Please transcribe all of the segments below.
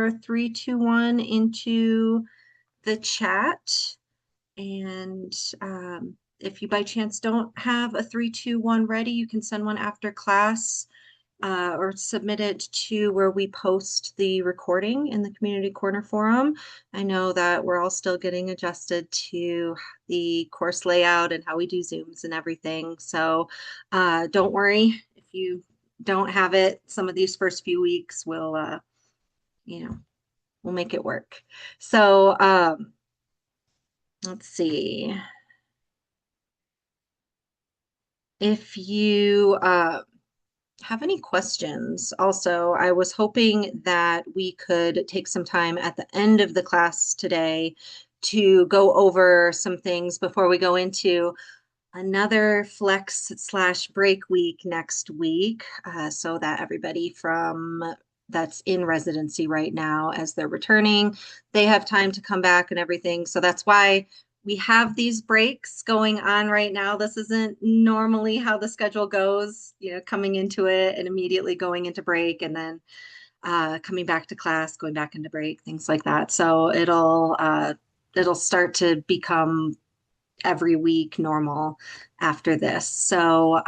your 321 into the chat. And if you by chance don't have a 321 ready, you can send one after class or submit it to where we post the recording in the Community Corner Forum. I know that we're all still getting adjusted to the course layout and how we do Zooms and everything. So don't worry if you don't have it. Some of these first few weeks will, we'll make it work. So let's see. If you have any questions, also, I was hoping that we could take some time at the end of the class today to go over some things before we go into another flex/break week next week, so that everybody that's in residency right now, as they're returning, they have time to come back and everything. So that's why we have these breaks going on right now. This isn't normally how the schedule goes, coming into it and immediately going into break and then coming back to class, going back into break, things like that. So it'll start to become every week normal after this. So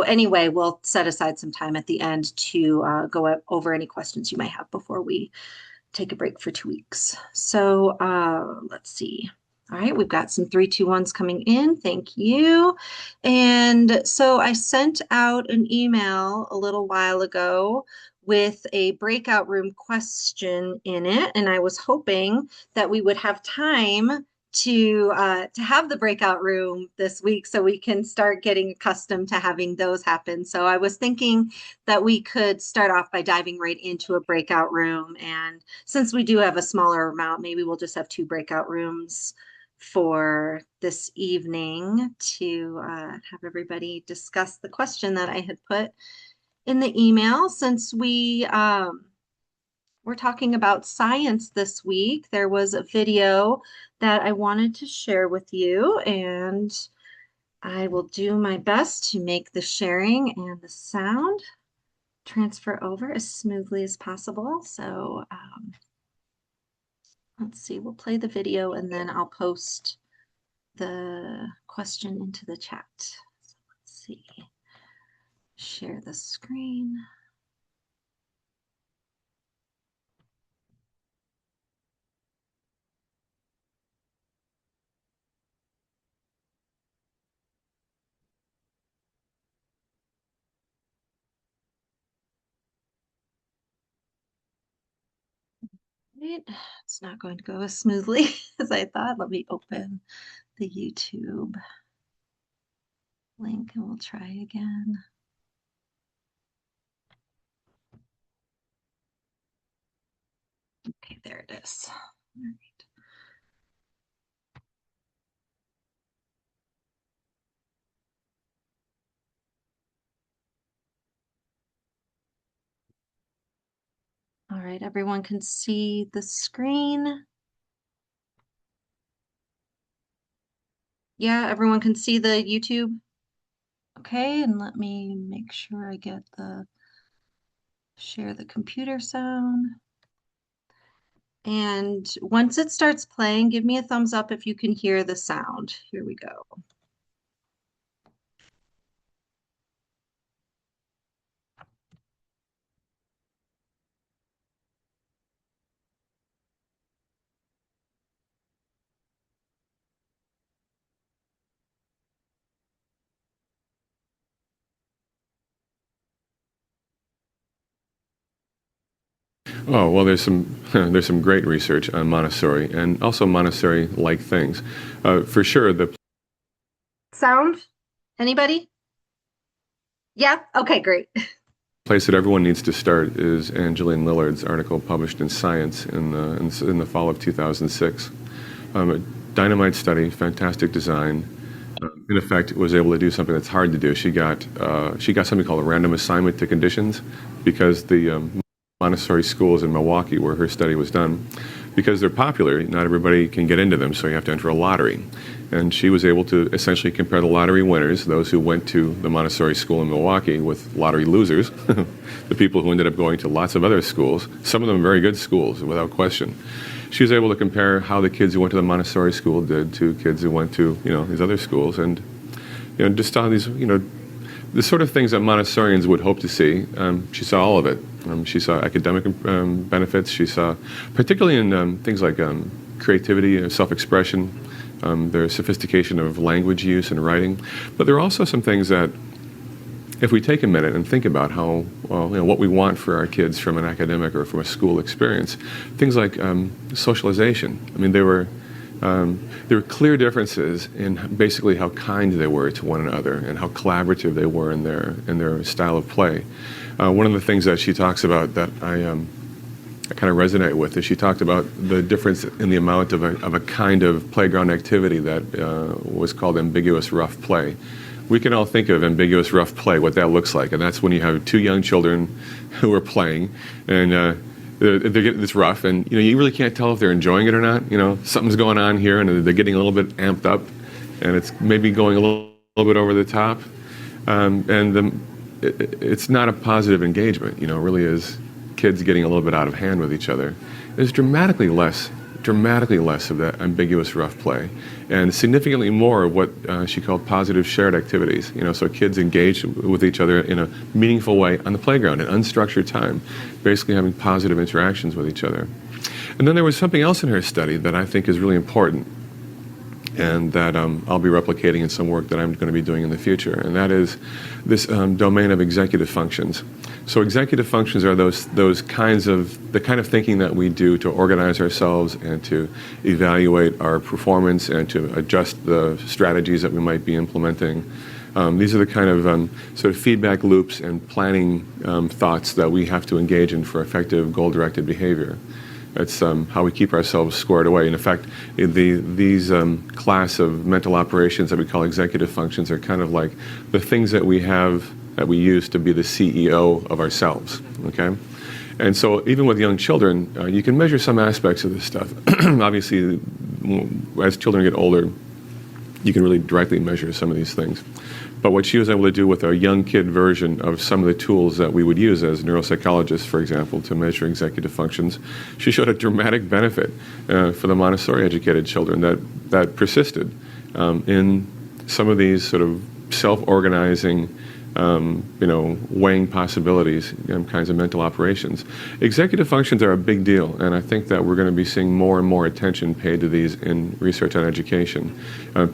anyway, we'll set aside some time at the end to go over any questions you might have before we take a break for 2 weeks. So let's see. All right, we've got some 321s coming in. Thank you. And so I sent out an email a little while ago with a breakout room question in it, and I was hoping that we would have time to have the breakout room this week so we can start getting accustomed to having those happen. So I was thinking that we could start off by diving right into a breakout room. And since we do have a smaller amount, maybe we'll just have 2 breakout rooms for this evening to have everybody discuss the question that I had put in the email. Since we're talking about science this week, there was a video that I wanted to share with you, and I will do my best to make the sharing and the sound transfer over as smoothly as possible. So let's see, we'll play the video and then I'll post the question into the chat. So let's see, share the screen. Right. It's not going to go as smoothly as I thought. Let me open the YouTube link and we'll try again. Okay, there it is. All right. All right, everyone can see the screen. Yeah, everyone can see the YouTube. Okay, and let me make sure I get the share the computer sound. And once it starts playing, give me a thumbs up if you can hear the sound. Here we go. Oh, well, there's some great research on Montessori and also Montessori-like things. For sure, the Sound? Anybody? Yeah? Okay, great. place that everyone needs to start is Angeline Lillard's article published in Science in the fall of 2006. A dynamite study, fantastic design. In effect, was able to do something that's hard to do. She got something called a random assignment to conditions because the Montessori schools in Milwaukee, where her study was done, because they're popular, not everybody can get into them, so you have to enter a lottery. And she was able to essentially compare the lottery winners, those who went to the Montessori school in Milwaukee, with lottery losers, the people who ended up going to lots of other schools, some of them very good schools, without question. She was able to compare how the kids who went to the Montessori school did to kids who went to, these other schools. And, just on these, the sort of things that Montessorians would hope to see. She saw all of it. She saw academic benefits. She saw, particularly in things like creativity, self-expression, their sophistication of language use and writing. But there are also some things that, if we take a minute and think about how, well, what we want for our kids from an academic or from a school experience, things like socialization. I mean, there were clear differences in basically how kind they were to one another and how collaborative they were in their style of play. One of the things that she talks about that I kind of resonate with is she talked about the difference in the amount of a kind of playground activity that was called ambiguous rough play. We can all think of ambiguous rough play, what that looks like, and that's when you have two young children who are playing, and it's rough, and you really can't tell if they're enjoying it or not. Something's going on here, and they're getting a little bit amped up, and it's maybe going a little bit over the top, it's not a positive engagement. It really is kids getting a little bit out of hand with each other. There's dramatically less of that ambiguous rough play, and significantly more of what she called positive shared activities. So kids engage with each other in a meaningful way on the playground in unstructured time, basically having positive interactions with each other. And then there was something else in her study that I think is really important, and that I'll be replicating in some work that I'm going to be doing in the future, and that is this domain of executive functions. So executive functions are the kind of thinking that we do to organize ourselves and to evaluate our performance and to adjust the strategies that we might be implementing. These are the kind of sort of feedback loops and planning thoughts that we have to engage in for effective goal-directed behavior. It's how we keep ourselves squared away. And in fact, these class of mental operations that we call executive functions are kind of like the things that we use to be the CEO of ourselves. Okay, and so even with young children, you can measure some aspects of this stuff. Obviously, as children get older, you can really directly measure some of these things. But what she was able to do with our young kid version of some of the tools that we would use as neuropsychologists, for example, to measure executive functions, she showed a dramatic benefit for the Montessori educated children that persisted in some of these sort of self-organizing, weighing possibilities, kinds of mental operations. Executive functions are a big deal, and I think that we're going to be seeing more and more attention paid to these in research on education.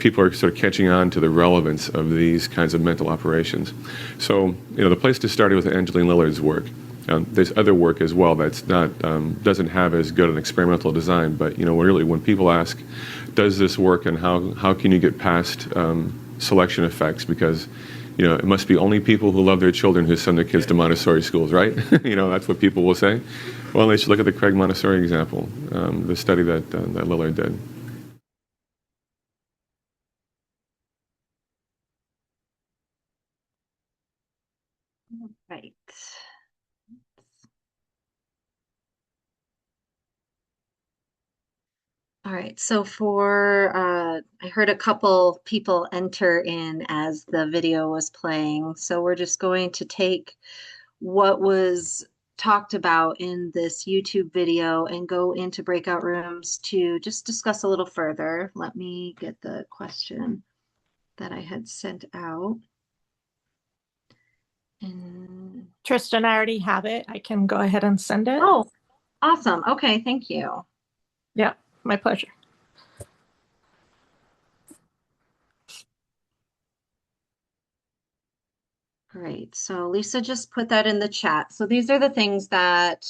People are sort of catching on to the relevance of these kinds of mental operations. So, the place to start is with Angeline Lillard's work. There's other work as well that's not doesn't have as good an experimental design, but really when people ask, does this work, and how can you get past selection effects, because it must be only people who love their children who send their kids to Montessori schools, right? That's what people will say. Well, they should look at the Craig Montessori example, the study that Lillard did. Right. All right, so I heard a couple people enter in as the video was playing. So we're just going to take what was talked about in this YouTube video and go into breakout rooms to just discuss a little further. Let me get the question that I had sent out. And... Tristan, I already have it. I can go ahead and send it. Oh, awesome. Okay, thank you. Yeah, my pleasure. Great. So Lisa just put that in the chat. So these are the things that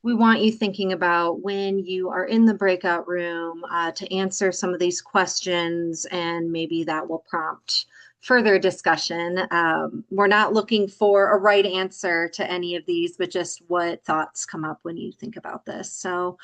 we want you thinking about when you are in the breakout room to answer some of these questions, and maybe that will prompt further discussion. We're not looking for a right answer to any of these, but just what thoughts come up when you think about this. So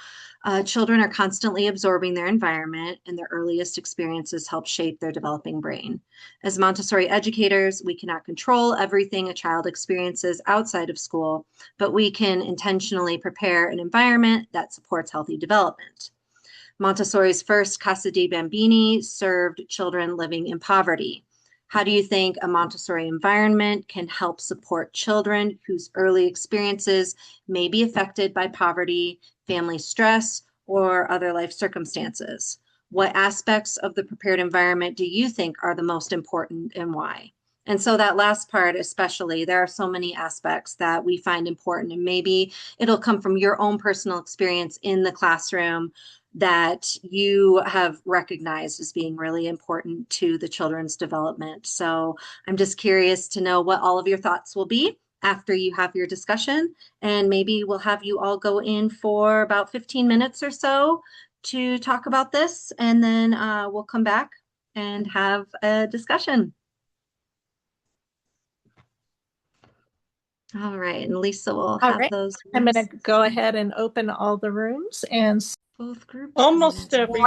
children are constantly absorbing their environment, and their earliest experiences help shape their developing brain. As Montessori educators, we cannot control everything a child experiences outside of school, but we can intentionally prepare an environment that supports healthy development. Montessori's first Casa di Bambini served children living in poverty. How do you think a Montessori environment can help support children whose early experiences may be affected by poverty, family stress, or other life circumstances? What aspects of the prepared environment do you think are the most important and why? And so that last part, especially, there are so many aspects that we find important, and maybe it'll come from your own personal experience in the classroom that you have recognized as being really important to the children's development. So I'm just curious to know what all of your thoughts will be after you have your discussion. And maybe we'll have you all go in for about 15 minutes or so to talk about this, and then we'll come back and have a discussion. All right, and Lisa will All have right. those I'm going rooms, to go ahead and open all the rooms and both groups coming in. almost every.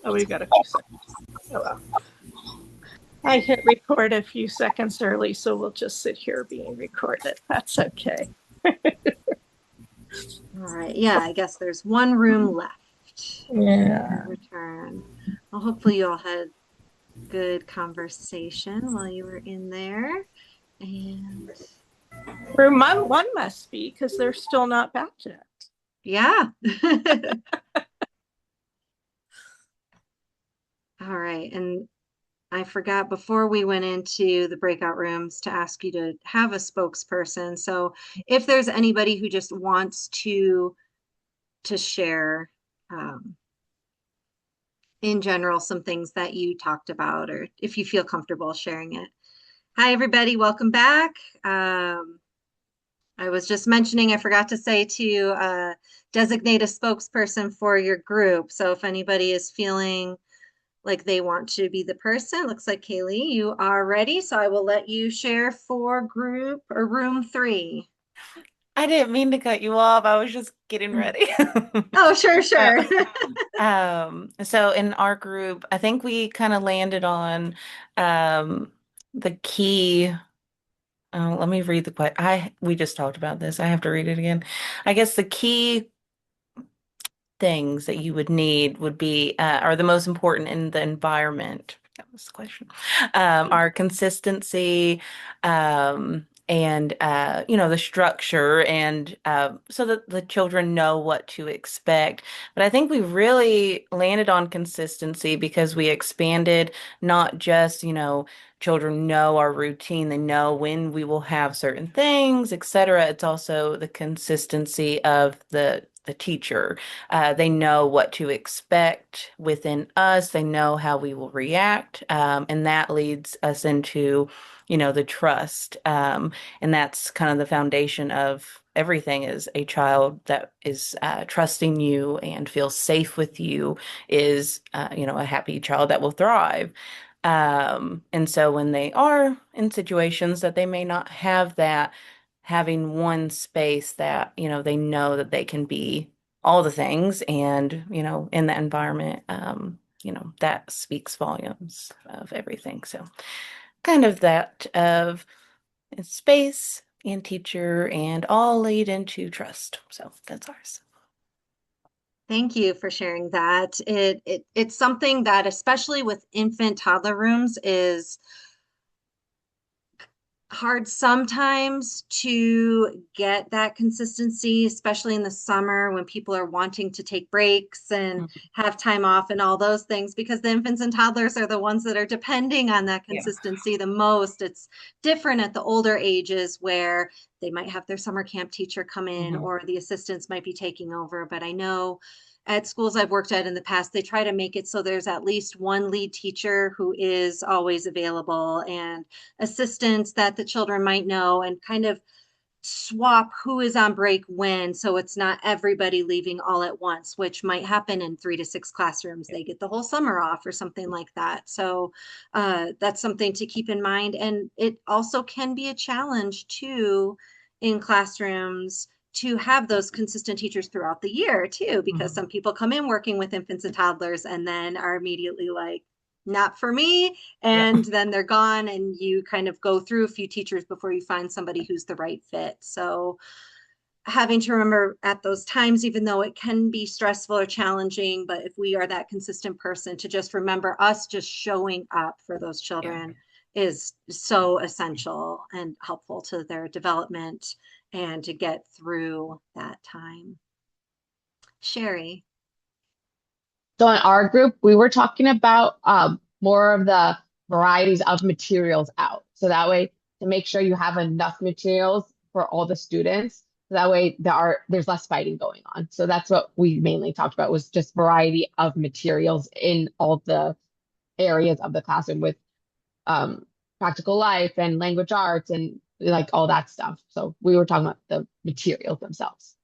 Oh, we've got a few seconds. Oh, well. I hit record a few seconds early, so we'll just sit here being recorded. That's okay. All right, yeah, I guess there's one room left. Yeah. Return. Well, hopefully you all had good conversation while you were in there. And Room one must be because they're still not back yet. yeah. All right. And I forgot before we went into the breakout rooms to ask you to have a spokesperson. So if there's anybody who just wants to share in general some things that you talked about, or if you feel comfortable sharing it. Hi, everybody. Welcome back. I was just mentioning, I forgot to say to designate a spokesperson for your group. So if anybody is feeling like they want to be the person, looks like Kaylee, you are ready. So I will let you share for group or room 3. I didn't mean to cut you off. I was just getting ready. Oh, sure, sure. So in our group, I think we kind of landed on the key. Let me read the question. We just talked about this. I have to read it again. I guess the key things that you would need would be are the most important in the environment. That was the question. Are consistency, and the structure, and so that the children know what to expect. But I think we really landed on consistency because we expanded not just, children know our routine, they know when we will have certain things, etc. It's also the consistency of the teacher. They know what to expect within us. They know how we will react. And that leads us into, the trust. And that's kind of the foundation of everything is a child that is trusting you and feels safe with you is, a happy child that will thrive. And so when they are in situations that they may not have that, having one space that, they know that they can be all the things and, in that environment, that speaks volumes of everything. So kind of that of space and teacher and all lead into trust. So that's ours. Thank you for sharing that. It's something that, especially with infant toddler rooms, is hard sometimes to get that consistency, especially in the summer when people are wanting to take breaks and have time off and all those things, because the infants and toddlers are the ones that are depending on that consistency the most. It's different at the older ages where they might have their summer camp teacher come in or the assistants might be taking over. But I know at schools I've worked at in the past, they try to make it so there's at least one lead teacher who is always available and assistants that the children might know, and kind of swap who is on break when, so it's not everybody leaving all at once, which might happen in 3 to 6 classrooms. They get the whole summer off or something like that. So that's something to keep in mind. And it also can be a challenge too in classrooms to have those consistent teachers throughout the year too, because some people come in working with infants and toddlers and then are immediately like, not for me. And then they're gone, and you kind of go through a few teachers before you find somebody who's the right fit. So having to remember at those times, even though it can be stressful or challenging, but if we are that consistent person, to just remember us just showing up for those Yeah. children is so essential and helpful to their development and to get through that time. Sherry. So in our group, we were talking about more of the varieties of materials out. So that way, to make sure you have enough materials for all the students. So that way, there's less fighting going on. So that's what we mainly talked about was just variety of materials in all the areas of the classroom with um, practical life and language arts and like all that stuff. So we were talking about the materials themselves.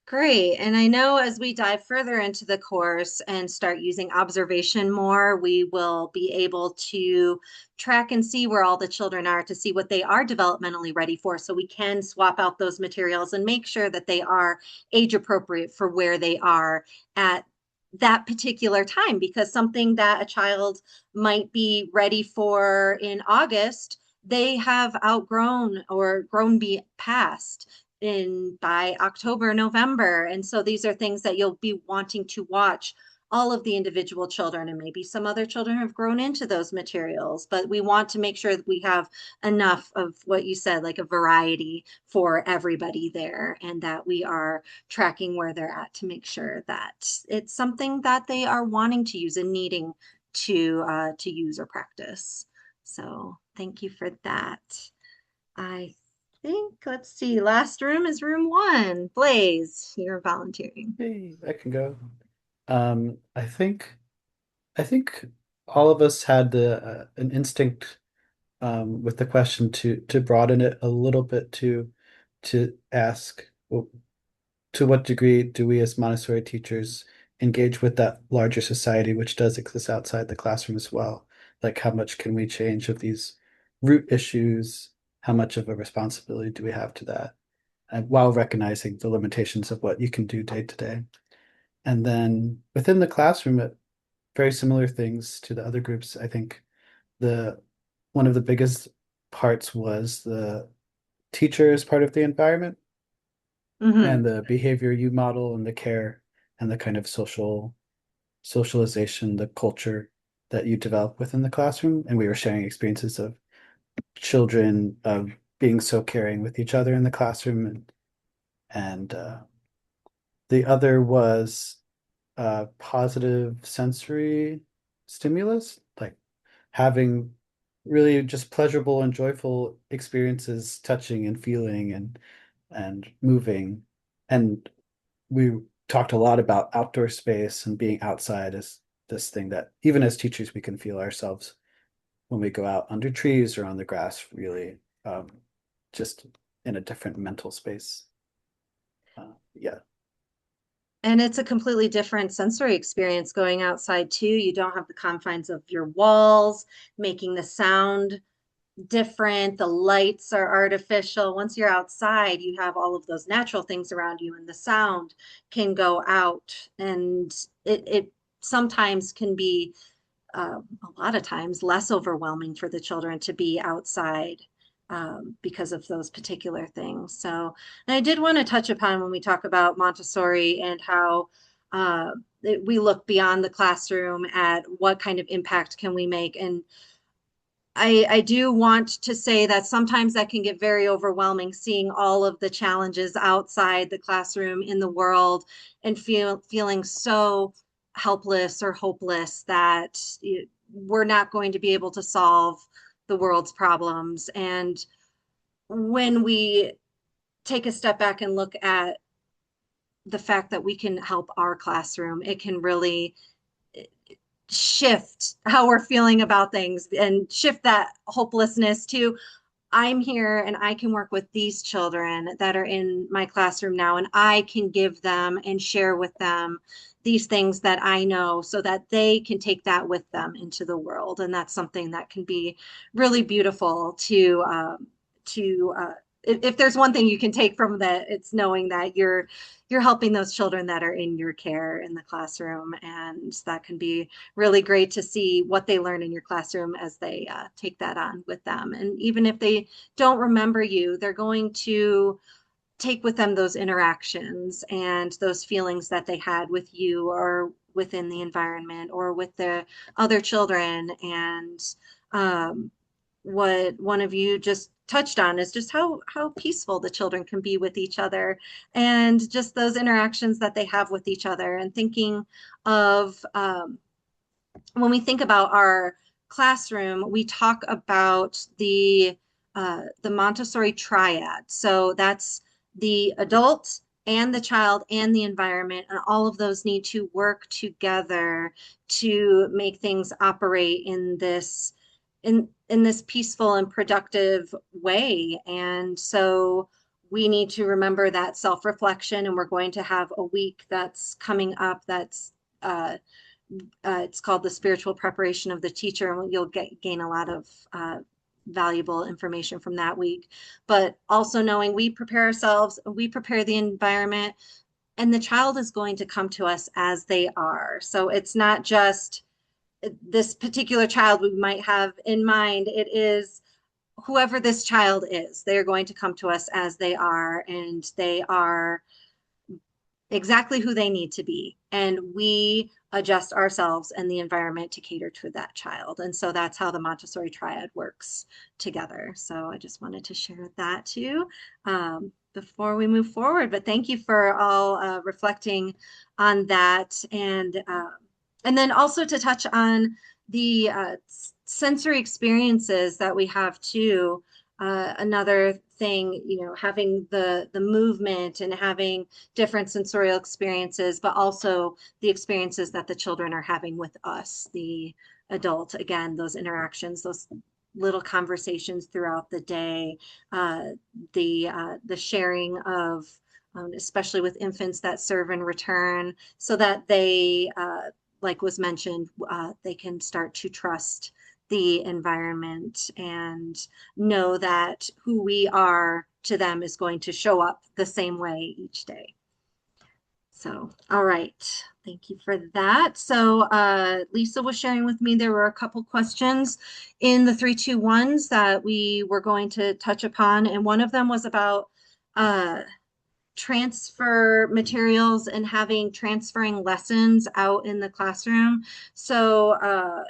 Great. And I know as we dive further into the course and start using observation more, we will be able to track and see where all the children are to see what they are developmentally ready for. So we can swap out those materials and make sure that they are age appropriate for where they are at that particular time, because something that a child might be ready for in August, they have outgrown or grown past in by October, November. And so these are things that you'll be wanting to watch all of the individual children, and maybe some other children have grown into those materials, but we want to make sure that we have enough of what you said, like a variety for everybody there, and that we are tracking where they're at to make sure that it's something that they are wanting to use and needing to use or practice. So thank you for that. I think, let's see, last room is room one. Blaze, you're volunteering. Hey, I can go. I think all of us had an instinct with the question to broaden it a little bit to ask, well, to what degree do we as Montessori teachers engage with that larger society which does exist outside the classroom as well? Like how much can we change of these root issues? How much of a responsibility do we have to that? And while recognizing the limitations of what you can do day to day. And then within the classroom, very similar things to the other groups. I think the one of the biggest parts was the teacher as part of the environment Hmm. and the behavior you model and the care and the kind of socialization, the culture that you develop within the classroom. And we were sharing experiences of children being so caring with each other in the classroom and the other was positive sensory stimulus, like having really just pleasurable and joyful experiences, touching and feeling and moving. And we talked a lot about outdoor space and being outside as this thing that even as teachers we can feel ourselves when we go out under trees or on the grass, really just in a different mental space. Yeah. And it's a completely different sensory experience going outside too. You don't have the confines of your walls, making the sound different. The lights are artificial. Once you're outside, you have all of those natural things around you, and the sound can go out. And it sometimes can be a lot of times less overwhelming for the children to be outside because of those particular things. So, and I did want to touch upon when we talk about Montessori and how we look beyond the classroom at what kind of impact can we make. And I do want to say that sometimes that can get very overwhelming seeing all of the challenges outside the classroom in the world and feeling so helpless or hopeless that we're not going to be able to solve the world's problems. And when we take a step back and look at the fact that we can help our classroom, it can really shift how we're feeling about things and shift that hopelessness to I'm here and I can work with these children that are in my classroom now, and I can give them and share with them these things that I know so that they can take that with them into the world. And that's something that can be really beautiful to if there's one thing you can take from that, it's knowing that you're helping those children that are in your care in the classroom, and that can be really great to see what they learn in your classroom as they take that on with them. And even if they don't remember you, they're going to take with them those interactions and those feelings that they had with you or within the environment or with the other children. And what one of you just touched on is just how peaceful the children can be with each other and just those interactions that they have with each other. And thinking of when we think about our classroom, we talk about the Montessori triad. So that's the adult and the child and the environment, and all of those need to work together to make things operate in this peaceful and productive way. And so we need to remember that self-reflection, and we're going to have a week that's coming up that's it's called the spiritual preparation of the teacher, and you'll gain a lot of valuable information from that week. But also knowing we prepare ourselves, we prepare the environment, and the child is going to come to us as they are. So it's not just this particular child we might have in mind. It is whoever this child is. They are going to come to us as they are, and they are exactly who they need to be. And we adjust ourselves and the environment to cater to that child. And so that's how the Montessori triad works together. So I just wanted to share that too before we move forward. But thank you for all reflecting on that. And then also to touch on the sensory experiences that we have too. Another thing, having the movement and having different sensorial experiences, but also the experiences that the children are having with us, the adult. Again, those interactions, those little conversations throughout the day, the sharing of, especially with infants that serve and return, so that they, like was mentioned, they can start to trust the environment and know that who we are to them is going to show up the same way each day. So, all right. Thank you for that. So Lisa was sharing with me there were a couple questions in the 321s that we were going to touch upon. And one of them was about transfer materials and having transferring lessons out in the classroom. So,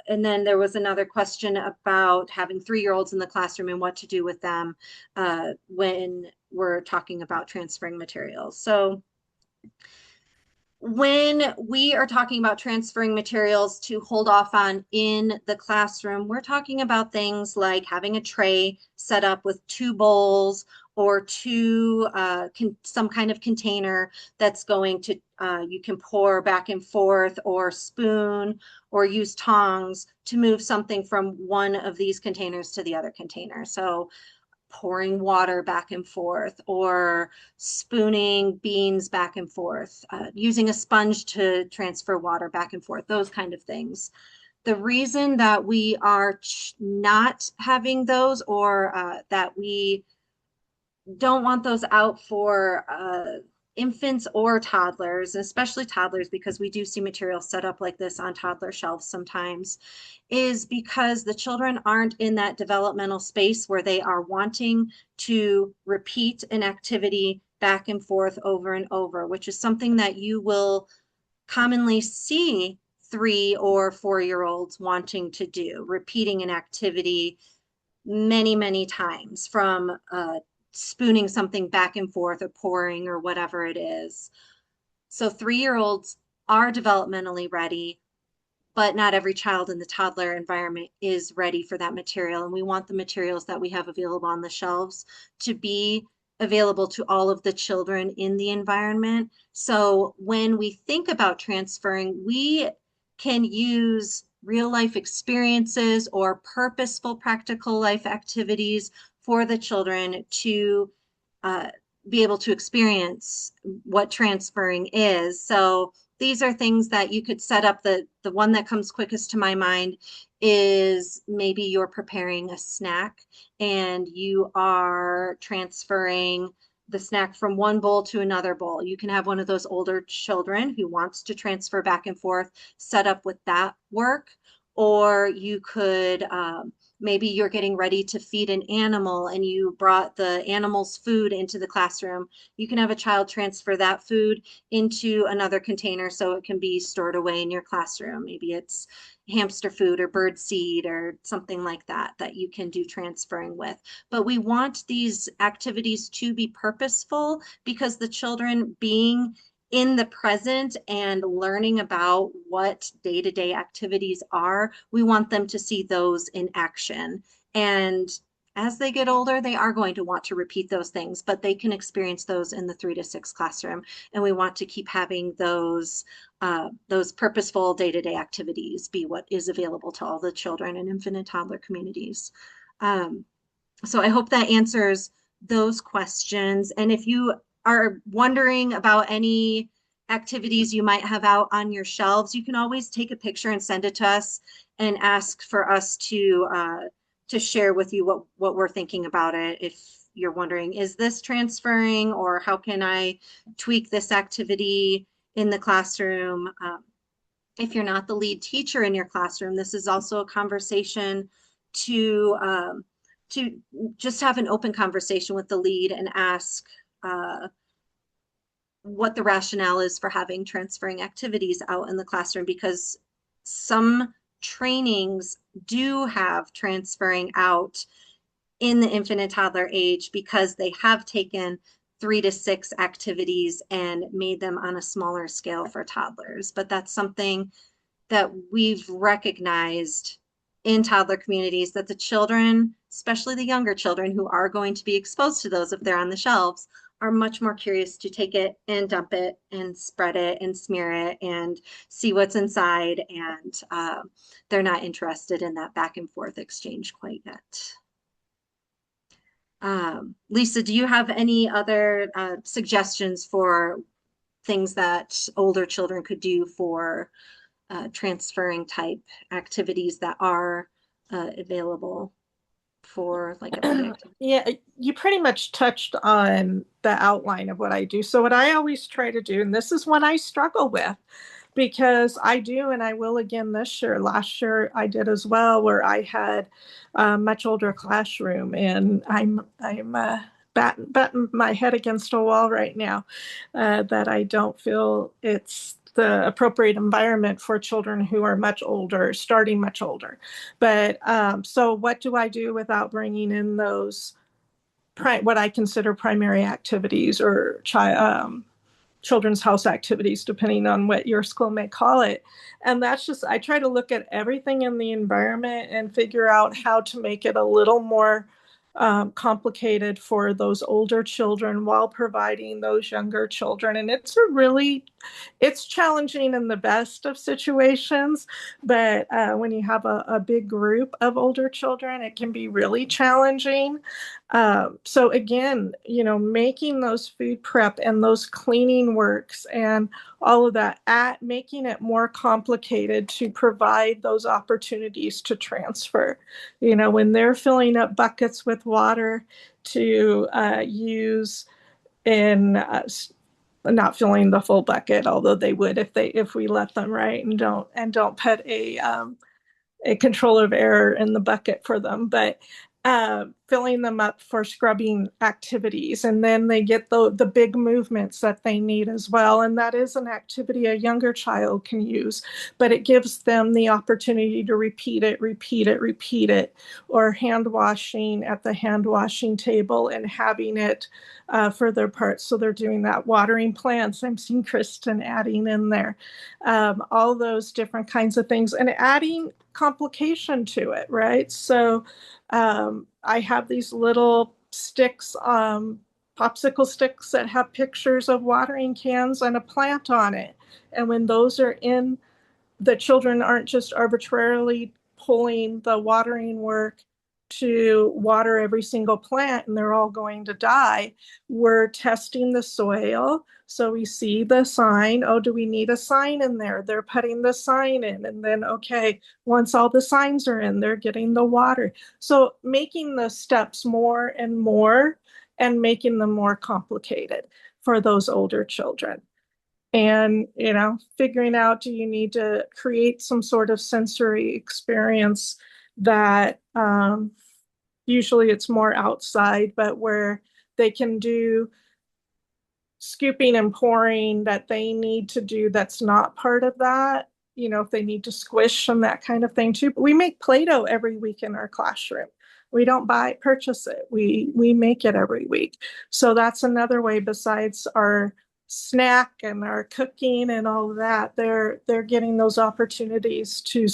and then there was another question about having 3-year-olds in the classroom and what to do with them when we're talking about transferring materials. So when we are talking about transferring materials to hold off on in the classroom, we're talking about things like having a tray set up with 2 bowls or some kind of container that's going to, you can pour back and forth, or spoon, or use tongs to move something from one of these containers to the other container. So pouring water back and forth, or spooning beans back and forth, using a sponge to transfer water back and forth, those kind of things. The reason that we are not having those, or that we don't want those out for infants or toddlers, especially toddlers, because we do see material set up like this on toddler shelves sometimes, is because the children aren't in that developmental space where they are wanting to repeat an activity back and forth over and over, which is something that you will commonly see 3 or 4-year-olds wanting to do, repeating an activity many, many times, from spooning something back and forth or pouring or whatever it is. So 3-year-olds are developmentally ready, but not every child in the toddler environment is ready for that material. And we want the materials that we have available on the shelves to be available to all of the children in the environment. So when we think about transferring, we can use real life experiences or purposeful practical life activities for the children to be able to experience what transferring is. So these are things that you could set up. The one that comes quickest to my mind is maybe you're preparing a snack and you are transferring the snack from one bowl to another bowl. You can have one of those older children who wants to transfer back and forth set up with that work, or you could maybe you're getting ready to feed an animal and you brought the animal's food into the classroom. You can have a child transfer that food into another container so it can be stored away in your classroom. Maybe it's hamster food or bird seed or something like that that you can do transferring with. But we want these activities to be purposeful because the children being in the present and learning about what day-to-day activities are, we want them to see those in action. And as they get older, they are going to want to repeat those things, but they can experience those in the 3 to 6 classroom. And we want to keep having those purposeful day-to-day activities be what is available to all the children in infant and toddler communities. Um, so I hope that answers those questions. And if you are wondering about any activities you might have out on your shelves, you can always take a picture and send it to us and ask for us to share with you what we're thinking about it. If you're wondering, is this transferring, or how can I tweak this activity in the classroom? If you're not the lead teacher in your classroom, this is also a conversation to just have an open conversation with the lead and ask what the rationale is for having transferring activities out in the classroom, because some trainings do have transferring out in the infant and toddler age because they have taken 3 to 6 activities and made them on a smaller scale for toddlers. But that's something that we've recognized in toddler communities, that the children, especially the younger children who are going to be exposed to those if they're on the shelves, are much more curious to take it and dump it and spread it and smear it and see what's inside. And they're not interested in that back and forth exchange quite yet. Lisa, do you have any other suggestions for things that older children could do for transferring type activities that are available for like a big activity? Yeah, you pretty much touched on the outline of what I do. So what I always try to do, and this is what I struggle with, because I do, and I will again this year. Last year I did as well, where I had a much older classroom, and I'm batting my head against a wall right now that I don't feel it's the appropriate environment for children who are much older, starting much older. But so what do I do without bringing in those what I consider primary activities or children's house activities, depending on what your school may call it? And that's just, I try to look at everything in the environment and figure out how to make it a little more complicated for those older children while providing those younger children. And it's challenging in the best of situations, but when you have a big group of older children, it can be really challenging. So again, making those food prep and those cleaning works and all of that, making it more complicated to provide those opportunities to transfer. When they're filling up buckets with water to use in not filling the full bucket, although they would if we let them, right, and don't put a control of error in the bucket for them, but filling them up for scrubbing activities. And then they get the big movements that they need as well. And that is an activity a younger child can use, but it gives them the opportunity to repeat it, or hand washing at the hand washing table and having it for their parts. So they're doing that, watering plants. I'm seeing Kristen adding in there, all those different kinds of things, and adding complication to it, right? So I have these little sticks, popsicle sticks that have pictures of watering cans and a plant on it. And when those are in, the children aren't just arbitrarily pulling the watering work to water every single plant and they're all going to die. We're testing the soil. So we see the sign. Oh, do we need a sign in there? They're putting the sign in. And then, okay, once all the signs are in, they're getting the water. So making the steps more and more and making them more complicated for those older children. And figuring out, do you need to create some sort of sensory experience that usually it's more outside, but where they can do scooping and pouring that they need to do that's not part of that. You know, if they need to squish and that kind of thing too. But we make Play-Doh every week in our classroom. We don't purchase it. We make it every week. So that's another way besides our snack and our cooking and all of that. They're getting those opportunities to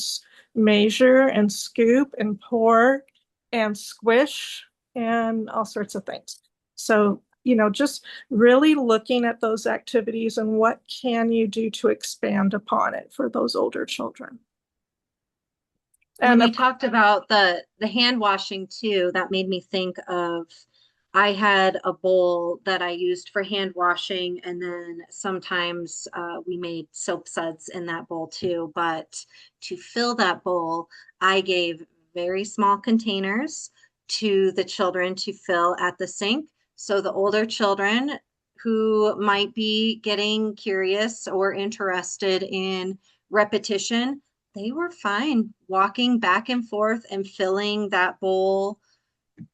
measure and scoop and pour and squish and all sorts of things. So, you know, just really looking at those activities and what can you do to expand upon it for those older children. When And you talked about the hand washing too, that made me think of I had a bowl that I used for hand washing, and then sometimes we made soap suds in that bowl too. But to fill that bowl, I gave very small containers to the children to fill at the sink. So the older children who might be getting curious or interested in repetition, they were fine walking back and forth and filling that bowl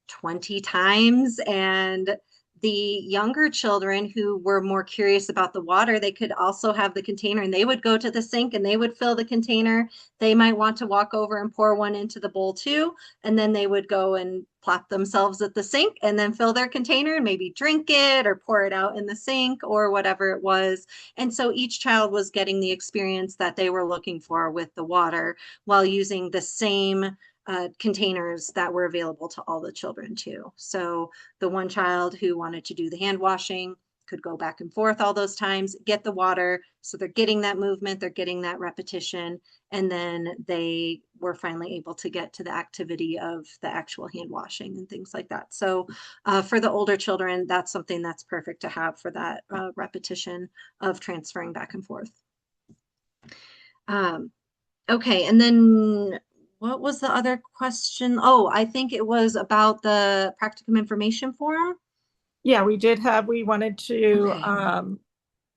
20 times. And the younger children who were more curious about the water, they could also have the container and they would go to the sink and they would fill the container. They might want to walk over and pour one into the bowl too. And then they would go and plop themselves at the sink and then fill their container and maybe drink it or pour it out in the sink or whatever it was. And so each child was getting the experience that they were looking for with the water while using the same containers that were available to all the children too. So the one child who wanted to do the hand washing could go back and forth all those times, get the water. So they're getting that movement, they're getting that repetition. And then they were finally able to get to the activity of the actual hand washing and things like that. So for the older children, that's something that's perfect to have for that repetition of transferring back and forth. Okay, and then what was the other question? Oh, I think it was about the practicum information form. yeah, we wanted to Okay.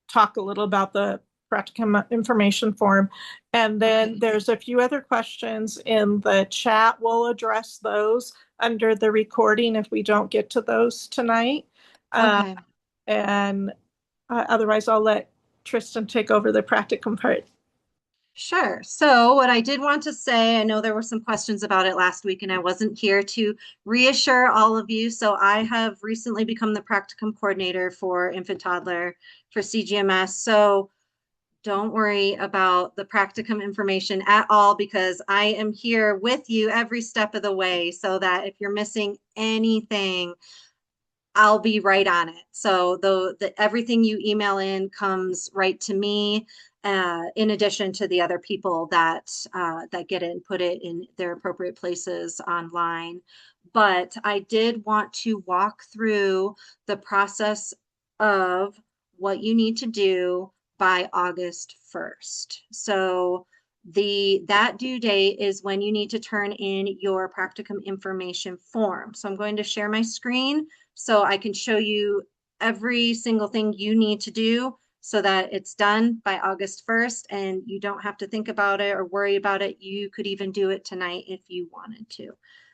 talk a little about the practicum information form. And then Okay. there's a few other questions in the chat. We'll address those under the recording if we don't get to those tonight. Okay. And otherwise, I'll let Tristan take over the practicum part. Sure. So what I did want to say, I know there were some questions about it last week and I wasn't here to reassure all of you. So I have recently become the practicum coordinator for infant toddler for CGMS. So don't worry about the practicum information at all because I am here with you every step of the way so that if you're missing anything, I'll be right on it. So everything you email in comes right to me, in addition to the other people that get it and put it in their appropriate places online. But I did want to walk through the process of what you need to do by August 1st. So that due date is when you need to turn in your practicum information form. So I'm going to share my screen so I can show you every single thing you need to do so that it's done by August 1st and you don't have to think about it or worry about it. You could even do it tonight if you wanted to.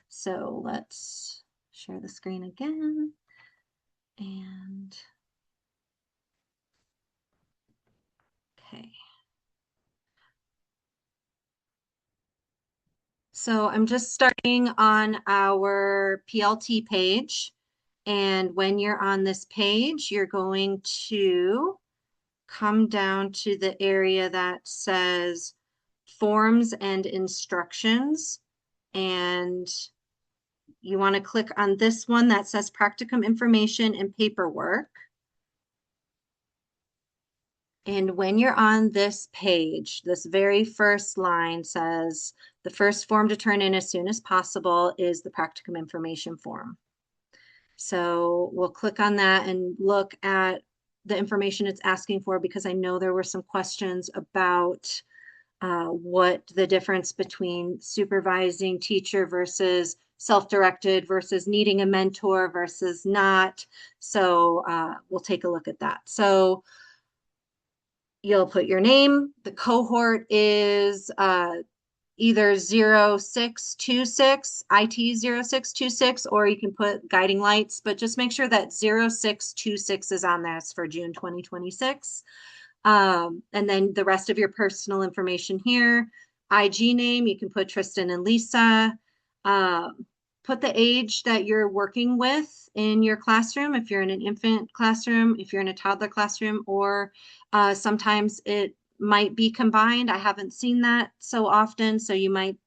So let's share the screen again. And okay. So I'm just starting on our PLT page. And when you're on this page, you're going to come down to the area that says forms and instructions. And you want to click on this one that says practicum information and paperwork. And when you're on this page, this very first line says the first form to turn in as soon as possible is the practicum information form. So we'll click on that and look at the information it's asking for because I know there were some questions about what the difference between supervising teacher versus self-directed versus needing a mentor versus not. So we'll take a look at that. So you'll put your name. The cohort is either 0626, IT 0626, or you can put guiding lights, but just make sure that 0626 is on there. It's for June 2026. And then the rest of your personal information here. IG name, you can put Tristan and Lisa. Put the age that you're working with in your classroom, if you're in an infant classroom, if you're in a toddler classroom, or sometimes it might be combined. I haven't seen that so often, so you might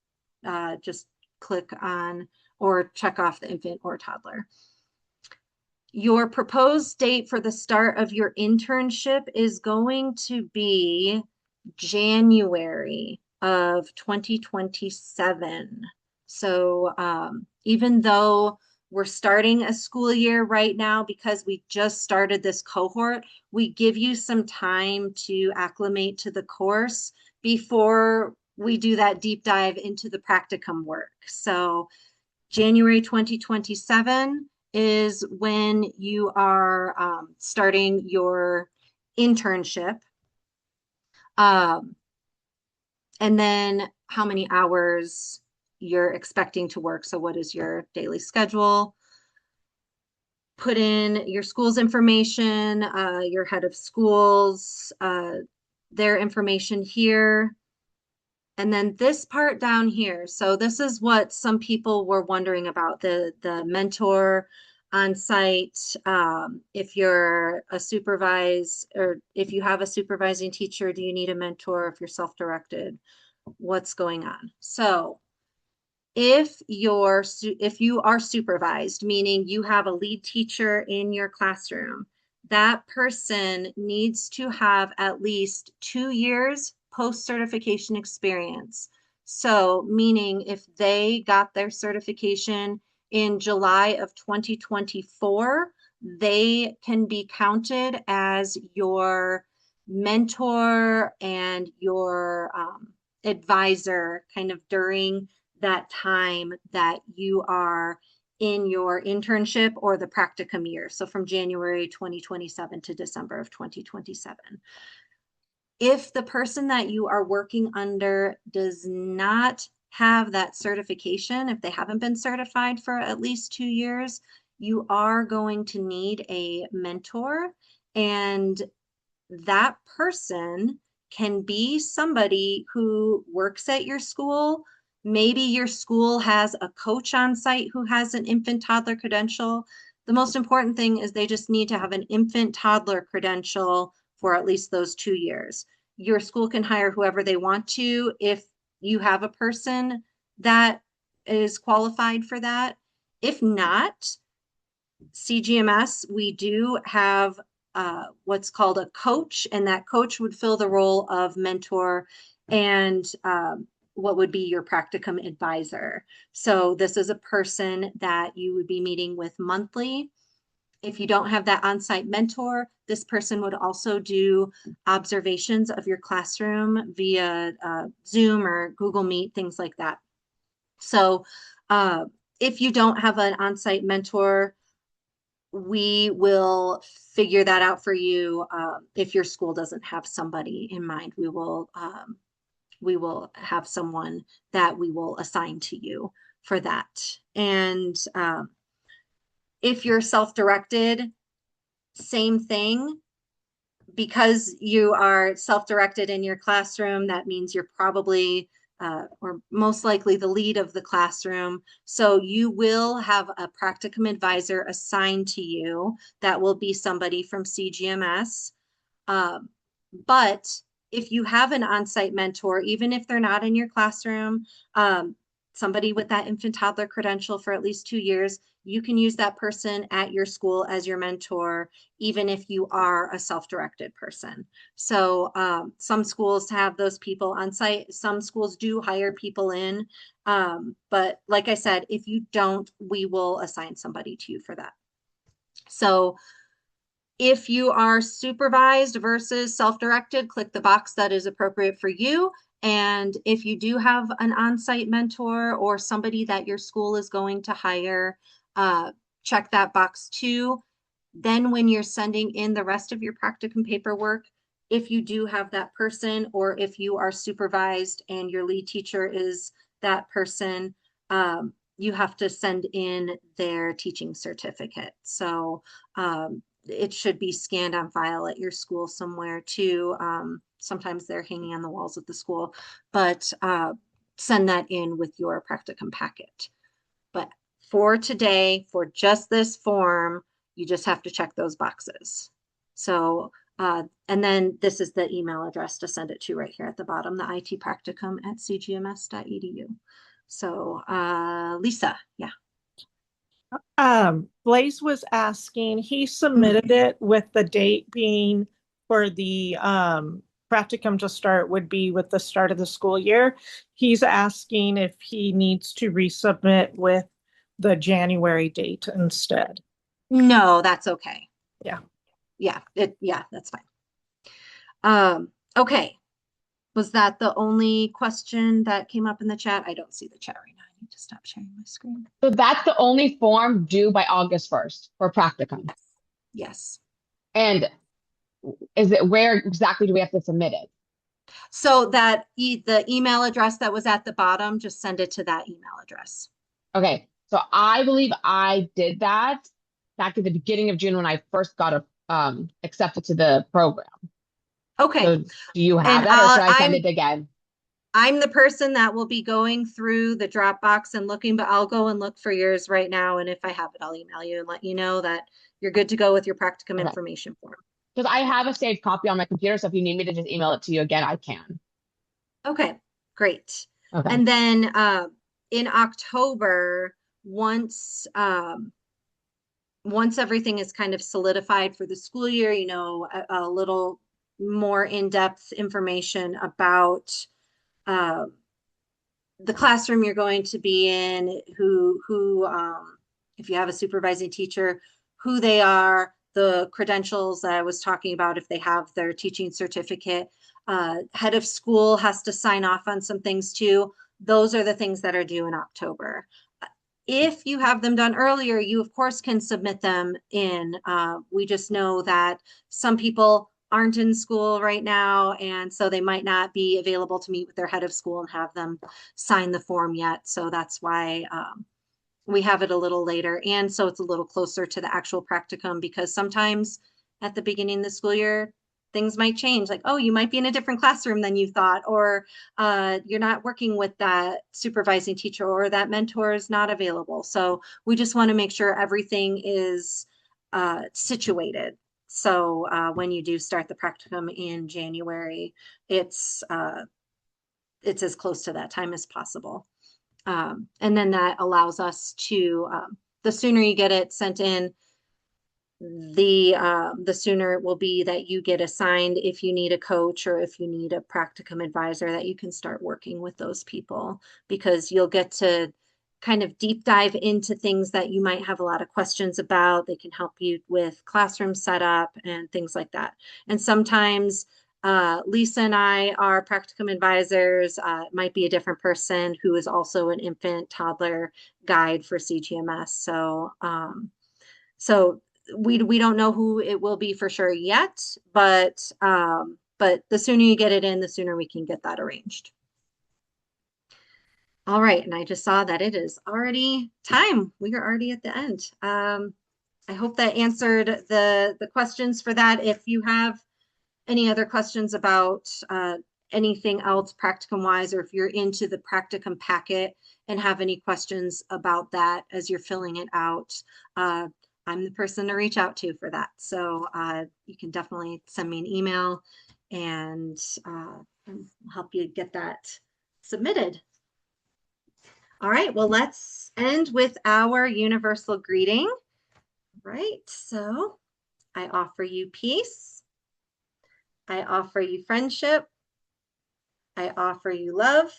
just click on or check off the infant or toddler. Your proposed date for the start of your internship is going to be January of 2027. So even though we're starting a school year right now because we just started this cohort, we give you some time to acclimate to the course before we do that deep dive into the practicum work. So January 2027 is when you are starting your internship. And then how many hours you're expecting to work. So what is your daily schedule? Put in your school's information, your head of schools, their information here. And then this part down here. So this is what some people were wondering about, the mentor on site. If you're a supervise, or if you have a supervising teacher, do you need a mentor? If you're self-directed, what's going on? So if you are supervised, meaning you have a lead teacher in your classroom, that person needs to have at least 2 years post-certification experience. So meaning if they got their certification in July of 2024, they can be counted as your mentor and your advisor kind of during that time that you are in your internship or the practicum year. So from January 2027 to December of 2027. If the person that you are working under does not have that certification, if they haven't been certified for at least 2 years, you are going to need a mentor, and that person can be somebody who works at your school. Maybe your school has a coach on site who has an infant toddler credential. The most important thing is they just need to have an infant toddler credential for at least those 2 years. Your school can hire whoever they want to if you have a person that is qualified for that. If not, CGMS, we do have what's called a coach, and that coach would fill the role of mentor and what would be your practicum advisor. So this is a person that you would be meeting with monthly. If you don't have that on-site mentor, this person would also do observations of your classroom via Zoom or Google Meet, things like that. So if you don't have an on-site mentor, we will figure that out for you. If your school doesn't have somebody in mind, we will have someone that we will assign to you for that. And if you're self-directed, same thing. Because you are self-directed in your classroom, that means you're probably or most likely the lead of the classroom. So you will have a practicum advisor assigned to you that will be somebody from CGMS. But if you have an on-site mentor, even if they're not in your classroom, somebody with that infant toddler credential for at least 2 years, you can use that person at your school as your mentor, even if you are a self-directed person. So some schools have those people on site. Some schools do hire people in. But like I said, if you don't, we will assign somebody to you for that. So if you are supervised versus self-directed, click the box that is appropriate for you. And if you do have an on-site mentor or somebody that your school is going to hire, check that box too. Then when you're sending in the rest of your practicum paperwork, if you do have that person, or if you are supervised and your lead teacher is that person, you have to send in their teaching certificate. So it should be scanned on file at your school somewhere too. Sometimes they're hanging on the walls at the school, but send that in with your practicum packet. But for today, for just this form, you just have to check those boxes. So, and then this is the email address to send it to right here at the bottom, the itpracticum@cgms.edu. So, Lisa, yeah. Blaze was asking, he Mhm. submitted it with the date being for the practicum to start would be with the start of the school year. He's asking if he needs to resubmit with the January date instead. No, that's okay. Yeah. Yeah, that's fine. Okay. Was that the only question that came up in the chat? I don't see the chat right now. I need to stop sharing my screen. So that's the only form due by August 1st for practicum. Yes. Yes. And is it where exactly do we have to submit it? So that the email address that was at the bottom, just send it to that email address. Okay. So I believe I did that back at the beginning of June when I first got accepted to the program. Okay. So do you have And that or should I send it again? I'm the person that will be going through the Dropbox and looking, but I'll go and look for yours right now. And if I have it, I'll email you and let you know that you're good to go with your practicum Okay. information form. Because I have a saved copy on my computer, so if you need me to just email it to you again, I can. Okay, great. Okay. And then in October, once everything is kind of solidified for the school year, you know, a little more in-depth information about uh, the classroom you're going to be in, if you have a supervising teacher, who they are, the credentials that I was talking about, if they have their teaching certificate. Head of school has to sign off on some things too. Those are the things that are due in October. If you have them done earlier, you of course can submit them in. We just know that some people aren't in school right now, and so they might not be available to meet with their head of school and have them sign the form yet. So that's why we have it a little later. And so it's a little closer to the actual practicum, because sometimes at the beginning of the school year, things might change, like, oh, you might be in a different classroom than you thought, or you're not working with that supervising teacher, or that mentor is not available. So we just want to make sure everything is situated. So when you do start the practicum in January, it's as close to that time as possible. And then that allows us to, the sooner you get it sent in, the sooner it will be that you get assigned, if you need a coach or if you need a practicum advisor, that you can start working with those people, because you'll get to kind of deep dive into things that you might have a lot of questions about. They can help you with classroom setup and things like that. And sometimes Lisa and I are practicum advisors. It might be a different person who is also an infant toddler guide for CGMS. So we don't know who it will be for sure yet, but the sooner you get it in, the sooner we can get that arranged. All right, and I just saw that it is already time. We are already at the end. I hope that answered the questions for that. If you have any other questions about anything else practicum wise, or if you're into the practicum packet and have any questions about that as you're filling it out, I'm the person to reach out to for that. So you can definitely send me an email, and I'll help you get that submitted. All right, well, let's end with our universal greeting. Right, so I offer you peace. I offer you friendship. I offer you love.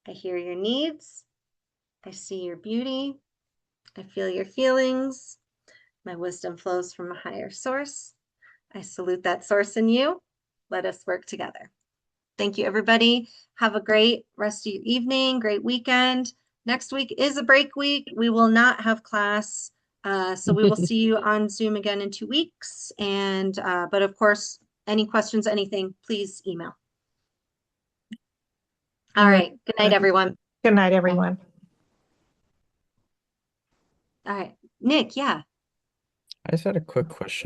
I hear your needs. I see your beauty. I feel your feelings. My wisdom flows from a higher source. I salute that source in you. Let us work together. Thank you, everybody. Have a great rest of your evening, great weekend. Next week is a break week. We will not have class. So we will see you on Zoom again in 2 weeks. And but of course, Any questions, anything, please email. All All right. right. Good night, everyone. Good night, everyone. All right. Nick, yeah. I just had a quick question.